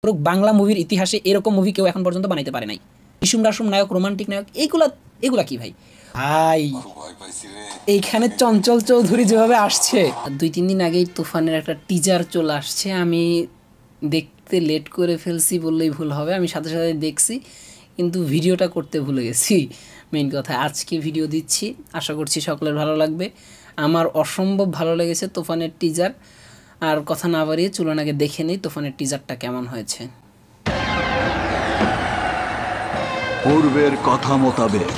পুরো বাংলা মুভির ইতিহাসে এরকম মুভি কেউ এখন পর্যন্ত বানাইতে পারে নাই। ইসুম রাসুম নায়ক, রোমান্টিক নায়ক, এগুলা এগুলা কি ভাই? ভাই এইখানে চঞ্চল চৌধুরী যেভাবে আসছে, 2-3 দিন আগেই তুফানের একটা টিজার চলে আসছে। আমি দেখতে লেট করে ফেলছি বললেই ভুল হবে, আমি সাথে সাথে দেখছি, কিন্তু ভিডিওটা করতে ভুলে গেছি। মেইন কথা, আজকে ভিডিও দিচ্ছি, আশা করছি সকলের ভালো লাগবে। আমার অসম্ভব ভালো লেগেছে তুফানের টিজার। আর কথা না বাড়িয়ে চলুন আগে দেখে নেই তুফানের টিজারটা কেমন হয়েছে। পূর্বের কথা মোতাবেক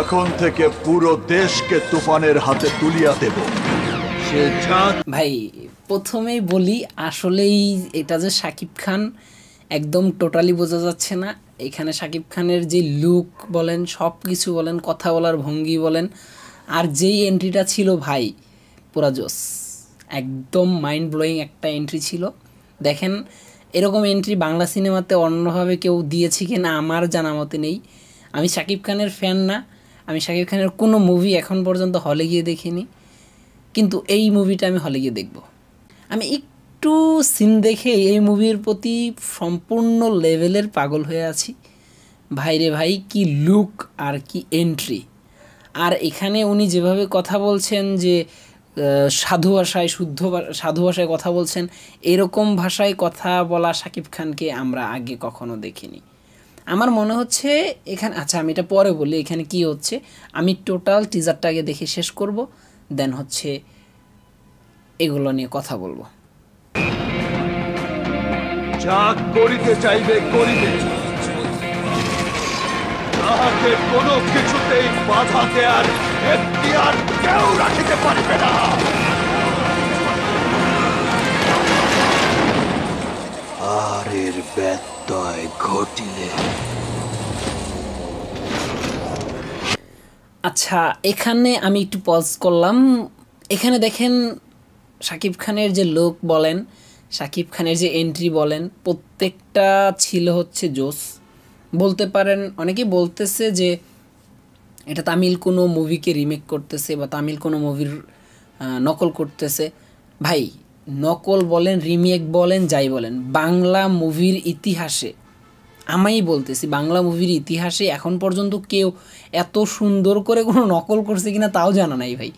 এখন থেকে পুরো দেশকে তুফানের হাতে তুলিয়া দেব। ভাই প্রথমেই বলি, আসলেই এটা যে শাকিব খান একদম টোটালি বোঝা যাচ্ছে না। এখানে শাকিব খানের যে লুক বলেন, সব কিছু বলেন, কথা বলার ভঙ্গি বলেন, আর যেই এন্ট্রিটা ছিল ভাই পুরা জোস, একদম মাইন্ড ব্লোয়িং একটা এন্ট্রি ছিল। দেখেন এরকম এন্ট্রি বাংলা সিনেমাতে অন্যভাবে কেউ দিয়েছে কি না আমার জানা মতে নেই। আমি শাকিব খানের ফ্যান না, আমি শাকিব খানের কোনো মুভি এখন পর্যন্ত হলে গিয়ে দেখিনি, কিন্তু এই মুভিটা আমি হলে গিয়ে দেখব। আমি একটু সিন দেখে এই মুভির প্রতি সম্পূর্ণ লেভেলের পাগল হয়ে আছি। ভাইরে ভাই, কি লুক আর কি এন্ট্রি! আর এখানে উনি যেভাবে কথা বলছেন, যে সাধু ভাষায়, সাধু ভাষায় কথা বলছেন, এরকম ভাষায় কথা বলা শাকিব খানকে আমরা আগে কখনো দেখিনি। আমার মনে হচ্ছে এখানে, আচ্ছা আমি এটা পরে বলি এখানে কি হচ্ছে। আমি টোটাল টিজারটা আগে দেখে শেষ করব, দেন হচ্ছে এগুলো নিয়ে কথা বলবো। যা করিতে চাইবে করিবে, তাহাকে কোনো কিছুতেই বাধা দেয়ার এখতিয়ার কেউ রাখিতে পারিবে না। আর এর ব্যত্যয় ঘটিলে, আচ্ছা এখানে আমি একটু পজ করলাম। এখানে দেখেন শাকিব খানের যে লুক বলেন, শাকিব খানের যে এন্ট্রি বলেন, প্রত্যেকটা ছিল হচ্ছে জোস বলতে পারেন। অনেকেই বলতেছে যে এটা তামিল কোনো মুভিকে রিমেক করতেছে বা তামিল কোনো মুভির নকল করতেছে। ভাই নকল বলেন, রিমেক বলেন, যাই বলেন, বাংলা মুভির ইতিহাসে, আমি বলতেছি বাংলা মুভির ইতিহাসে এখন পর্যন্ত কেউ এত সুন্দর করে কোনো নকল করছে কিনা তাও জানা নাই ভাই।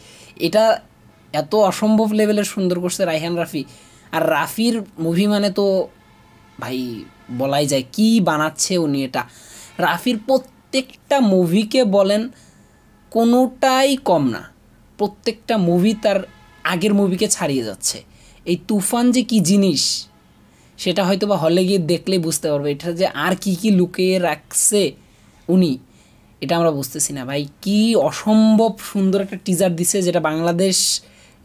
এটা এত অসম্ভব লেভেলের সুন্দর করছে রায়হান রাফি। আর রাফির মুভি মানে তো ভাই বলাই যায় কি বানাচ্ছে উনি। এটা রাফির প্রত্যেকটা মুভিকে বলেন কোনোটাই কম না, প্রত্যেকটা মুভি তার আগের মুভিকে ছাড়িয়ে যাচ্ছে। এই তুফান যে কি জিনিস সেটা হয়তো বা হলে গিয়ে দেখলেই বুঝতে পারবে। এটা যে আর কি কি লুকিয়ে রাখছে উনি, এটা আমরা বুঝতেছি না ভাই। কি অসম্ভব সুন্দর একটা টিজার দিছে, যেটা বাংলাদেশ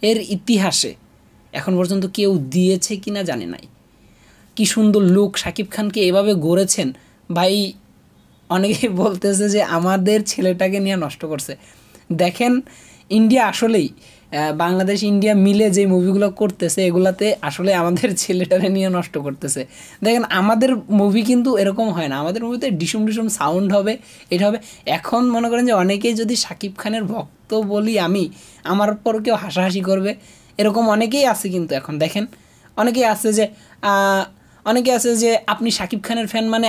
এর ইতিহাসে এখন পর্যন্ত কেউ দিয়েছে কি না জানে নাই। কি সুন্দর লুক, শাকিব খানকে এভাবে গড়েছেন ভাই। অনেকেই বলতেছে যে আমাদের ছেলেটাকে নিয়ে নষ্ট করছে। দেখেন ইন্ডিয়া আসলেই, বাংলাদেশ ইন্ডিয়া মিলে যে মুভিগুলো করতেছে এগুলাতে আসলে আমাদের ছেলেটারে নিয়ে নষ্ট করতেছে। দেখেন আমাদের মুভি কিন্তু এরকম হয় না, আমাদের মুভিতে ডিসুম ডিসুম সাউন্ড হবে, এটা হবে। এখন মনে করেন যে অনেকেই যদি শাকিব খানের ভক্ত বলি আমি, আমার পর কেউ হাসাহাসি করবে, এরকম অনেকেই আছে। কিন্তু এখন দেখেন অনেকেই আছে যে আপনি শাকিব খানের ফ্যান মানে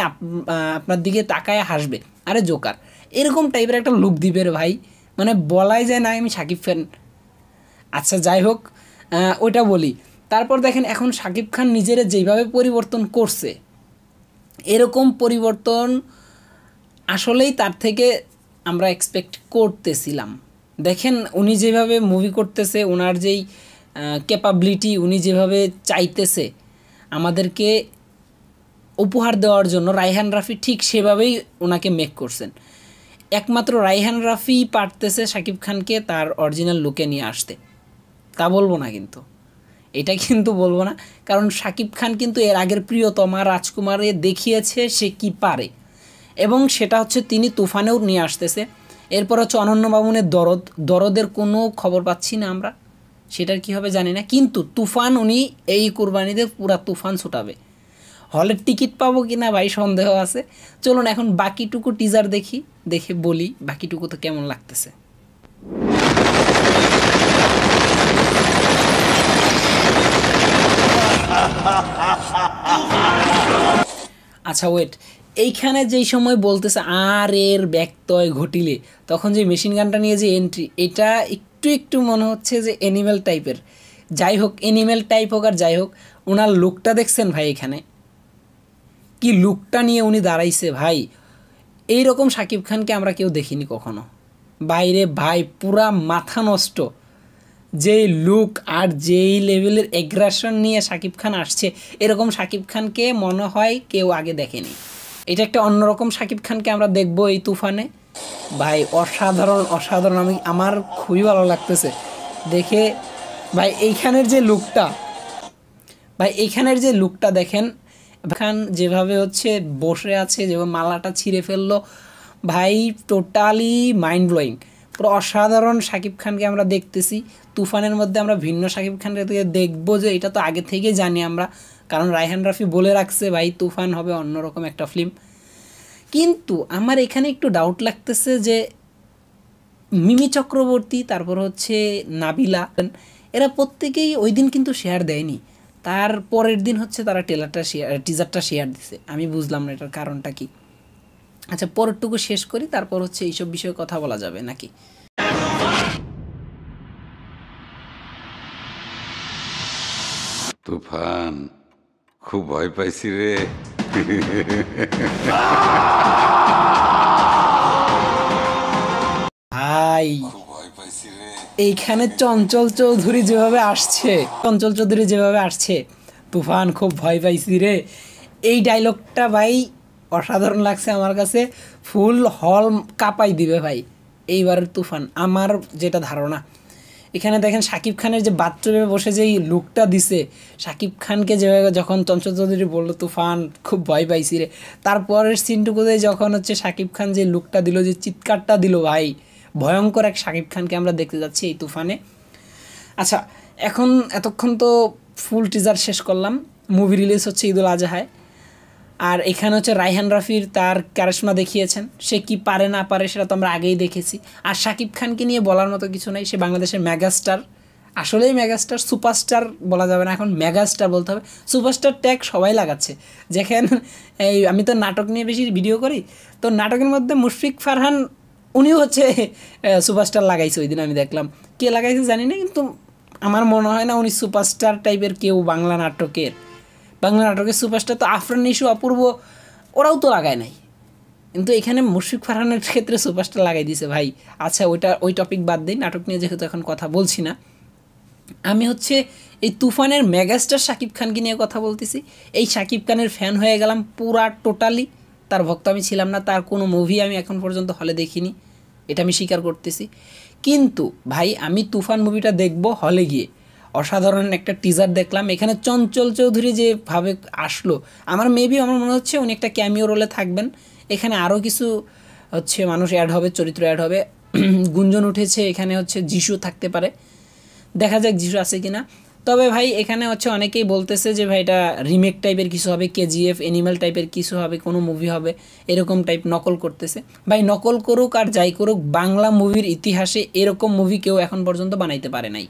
আপনার দিকে তাকায় হাসবে, আরে জোকার, এরকম টাইপের একটা লুক দিবে রে ভাই। মানে বলাই যায় না আমি শাকিব ফ্যান। আচ্ছা যাই হোক, ওইটা বলি। তারপর দেখেন এখন শাকিব খান নিজের যেইভাবে পরিবর্তন করছে, এরকম পরিবর্তন আসলেই তার থেকে আমরা এক্সপেক্ট করতেছিলাম। দেখেন উনি যেভাবে মুভি করতেছে, ওনার যেই ক্যাপাবিলিটি, উনি যেভাবে চাইতেছে আমাদেরকে উপহার দেওয়ার জন্য, রায়হান রাফি ঠিক সেভাবেই ওনাকে মেক করছেন। একমাত্র রায়হান রাফি পারতেছে শাকিব খানকে তার অরিজিনাল লুকে নিয়ে আসতে, তা বলবো না কিন্তু, এটা কিন্তু বলবো না। কারণ শাকিব খান কিন্তু এর আগের প্রিয়তমা রাজকুমারে দেখিয়েছে সে কি পারে, এবং সেটা হচ্ছে তিনি তুফানেও নিয়ে আসতেছে। এরপর হচ্ছে অনন্য মামুনের দরদের কোনো খবর পাচ্ছি না আমরা, সেটার কী হবে জানি না। কিন্তু তুফান উনি এই কুরবানিতে পুরা তুফান ছুটাবে। হলের টিকিট পাবো কি না ভাই সন্দেহ আছে। চলুন এখন বাকিটুকু টিজার দেখি, দেখে বলি বাকিটুকু তো কেমন লাগতেছে। আচ্ছা ওয়েট, এইখানে যেই সময় বলতেছে আর এর ব্যত্যয় ঘটিলে, তখন যে মেশিন গানটা নিয়ে যে এন্ট্রি, এটা একটু একটু মনে হচ্ছে যে অ্যানিমেল টাইপের। যাই হোক, অ্যানিমেল টাইপ হোক আর যাই হোক, ওনার লুকটা দেখছেন ভাই, এখানে কি লুকটা নিয়ে উনি দাঁড়াইছে ভাই। এই রকম শাকিব খানকে আমরা কেউ দেখিনি কখনো। বাইরে ভাই পুরা মাথা নষ্ট, যেই লুক আর যেই লেভেলের এগ্রেশন নিয়ে শাকিব খান আসছে, এরকম শাকিব খানকে মনে হয় কেউ আগে দেখেনি। এটা একটা অন্যরকম শাকিব খানকে আমরা দেখবো এই তুফানে। ভাই অসাধারণ অসাধারণ, আমার খুবই ভালো লাগতেছে দেখে ভাই। এইখানের যে লুকটা দেখেন, খান যেভাবে হচ্ছে বসে আছে, যেভাবে মালাটা ছিঁড়ে ফেললো ভাই, টোটালি মাইন্ড ব্লোয়িং, পুরো অসাধারণ শাকিব খানকে আমরা দেখতেছি। তুফানের মধ্যে আমরা ভিন্ন শাকিব খানকে দেখবো, যে এটা তো আগে থেকেই জানি আমরা, কারণ রায়হান রাফি বলে রাখছে ভাই তুফান হবে অন্যরকম একটা ফিল্ম। কিন্তু আমার এখানে একটু ডাউট লাগতেছে যে মিমি চক্রবর্তী, তারপর হচ্ছে নাবিলা, এরা প্রত্যেকেই ওই দিন কিন্তু শেয়ার দেয়নি। তার পরের দিন হচ্ছে তারা টিজারটা শেয়ার দিছে। আমি বুঝলাম না এটার কারণটা কি। আচ্ছা পরেরটুকু শেষ করি, তারপর হচ্ছে এইসব বিষয়ে কথা বলা যাবে নাকি। তুফান, খুব ভয় পাইছি রে। ভাই খুব ভয় পাইছি রে। এইখানে চঞ্চল চৌধুরী যেভাবে আসছে, তুফান খুব ভয় পাইছি রে, এই ডায়লগটা ভাই অসাধারণ লাগছে আমার কাছে। ফুল হল কাঁপাই দিবে ভাই এইবারের তুফান, আমার যেটা ধারণা। এখানে দেখেন শাকিব খানের যে বাথরুমে বসে যেই লুকটা দিছে, শাকিব খানকে যেভাবে যখন চঞ্চল চৌধুরী বললো তুফান খুব ভয় পাইছি রে, তারপরের সিনটুকুতে যখন হচ্ছে শাকিব খান যে লুকটা দিল, যে চিৎকারটা দিল ভাই, ভয়ঙ্কর এক শাকিব খানকে আমরা দেখতে যাচ্ছি এই তুফানে। আচ্ছা এতক্ষণ তো ফুল টিজার শেষ করলাম। মুভি রিলিজ হচ্ছে ঈদুল আজহায়। আর এখানে হচ্ছে রায়হান রাফির তার কারিশমা দেখিয়েছেন, সে কি পারে না পারে সেটা তো আমরা আগেই দেখেছি। আর শাকিব খানকে নিয়ে বলার মতো কিছু নাই, সে বাংলাদেশের মেগাস্টার, আসলেই মেগাস্টার, সুপারস্টার বলা যাবে না, এখন মেগাস্টার বলতে হবে। সুপারস্টার ট্যাগ সবাই লাগাচ্ছে। যেখানে আমি তো নাটক নিয়ে বেশি ভিডিও করি, তো নাটকের মধ্যে মুশফিক ফারহান উনিও হচ্ছে সুপারস্টার লাগাইছে, ওই দিন আমি দেখলাম। কে লাগাইছে জানি না, কিন্তু আমার মনে হয় না উনি সুপারস্টার টাইপের কেউ বাংলা নাটকের সুপারস্টার তো আফরান নিশু, অপূর্ব, ওরাও তো লাগায় নাই, কিন্তু এখানে মুশফিক ফারহানের ক্ষেত্রে সুপারস্টার লাগাই দিয়েছে ভাই। আচ্ছা ওই টপিক বাদ দিই, নাটক নিয়ে যেহেতু এখন কথা বলছি না, আমি হচ্ছে এই তুফানের মেগাস্টার শাকিব খানকে নিয়ে কথা বলতেছি। এই শাকিব খানের ফ্যান হয়ে গেলাম পুরা টোটালি, তার ভক্ত আমি ছিলাম না, তার কোনো মুভি আমি এখন পর্যন্ত হলে দেখিনি, এটা আমি স্বীকার করতেছি। কিন্তু ভাই আমি তুফান মুভিটা দেখব হলে গিয়ে, অসাধারণ একটা টিজার দেখলাম। এখানে চঞ্চল চৌধুরী যেভাবে আসলো, আমার মনে হচ্ছে উনি একটা ক্যামিও রোলে থাকবেন। এখানে আরও কিছু হচ্ছে মানুষ অ্যাড হবে, চরিত্র অ্যাড হবে। গুঞ্জন উঠেছে এখানে হচ্ছে যিশু থাকতে পারে, দেখা যাক যিশু আছে কিনা। তবে ভাই এখানে হচ্ছে অনেকেই বলতেছে যে ভাই এটা রিমেক টাইপের কিছু হবে, কেজিএফ অ্যানিমাল টাইপের কিছু হবে, কোনো মুভি হবে এরকম টাইপ নকল করতেছে। ভাই নকল করুক আর যাই করুক, বাংলা মুভির ইতিহাসে এরকম মুভি কেউ এখন পর্যন্ত বানাইতে পারে নাই,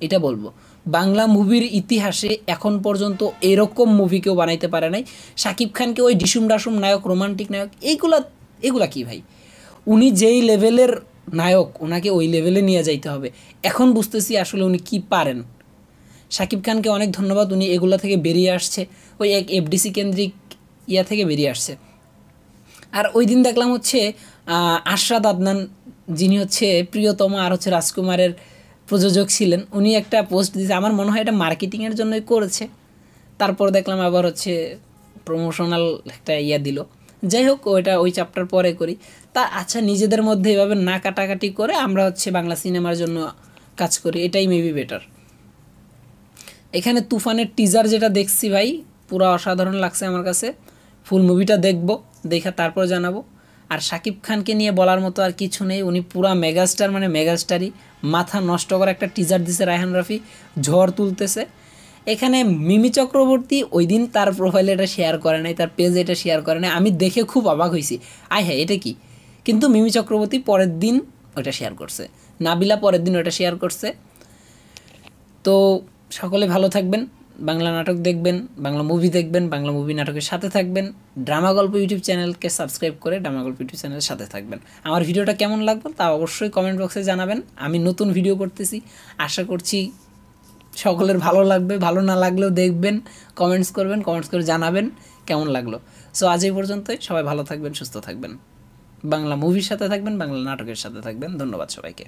এটা বলবো। বাংলা মুভির ইতিহাসে এখন পর্যন্ত এরকম মুভি কেউ বানাইতে পারে নাই। শাকিব খানকে ওই ডিসুম ডাসুম নায়ক, রোমান্টিক নায়ক, এগুলা কি ভাই, উনি যেই লেভেলের নায়ক, ওনাকে ওই লেভেলে নিয়ে যাইতে হবে। এখন বুঝতেছি আসলে উনি কি পারেন। শাকিব খানকে অনেক ধন্যবাদ, উনি এগুলা থেকে বেরিয়ে আসছে, ওই এক এফডিসি কেন্দ্রিক থেকে বেরিয়ে আসছে। আর ওই দিন দেখলাম হচ্ছে আশরাত আদনান, যিনি হচ্ছে প্রিয়তমা আর হচ্ছে রাজকুমারের প্রযোজক ছিলেন, উনি একটা পোস্ট দিয়েছে, আমার মনে হয় এটা মার্কেটিংয়ের জন্যই করেছে। তারপর দেখলাম আবার হচ্ছে প্রমোশনাল একটা দিল। যাই হোক ওই চ্যাপ্টার পরে করি। তা আচ্ছা, নিজেদের মধ্যে এভাবে না কাটাকাটি করে আমরা হচ্ছে বাংলা সিনেমার জন্য কাজ করি, এটাই মেবি বেটার। এখানে তুফানের টিজার যেটা দেখছি ভাই, পুরো অসাধারণ লাগছে আমার কাছে। ফুল মুভিটা দেখব, দেখা তারপর জানাবো। আর শাকিব খানকে নিয়ে বলার মতো আর কিছু নেই, উনি পুরা মেগাস্টার, মানে মেগাস্টারই। মাথা নষ্ট করা একটা টিজার দিছে রায়হান রাফি, ঝড় তুলতেছে। এখানে মিমি চক্রবর্তী ওই দিন তার প্রোফাইলে এটা শেয়ার করে নাই, তার পেজে এটা শেয়ার করে নাই, আমি দেখে খুব অবাক হয়েছি, হ্যাঁ এটা কি। কিন্তু মিমি চক্রবর্তী পরের দিন ওটা শেয়ার করছে, নাবিলা পরের দিন ওটা শেয়ার করছে। তো সকলে ভালো থাকবেন, বাংলা নাটক দেখবেন, বাংলা মুভি দেখবেন, বাংলা মুভি নাটকের সাথে থাকবেন। ড্রামা গল্প ইউটিউব চ্যানেলকে সাবস্ক্রাইব করে ড্রামা গল্প ইউটিউব চ্যানেলের সাথে থাকবেন। আমার ভিডিওটা কেমন লাগলো তা অবশ্যই কমেন্ট বক্সে জানাবেন। আমি নতুন ভিডিও করতেছি, আশা করছি সকলের ভালো লাগবে। ভালো না লাগলেও দেখবেন, কমেন্টস করবেন, কমেন্টস করে জানাবেন কেমন লাগলো। সো আজ এই পর্যন্তই। সবাই ভালো থাকবেন, সুস্থ থাকবেন, বাংলা মুভির সাথে থাকবেন, বাংলা নাটকের সাথে থাকবেন। ধন্যবাদ সবাইকে।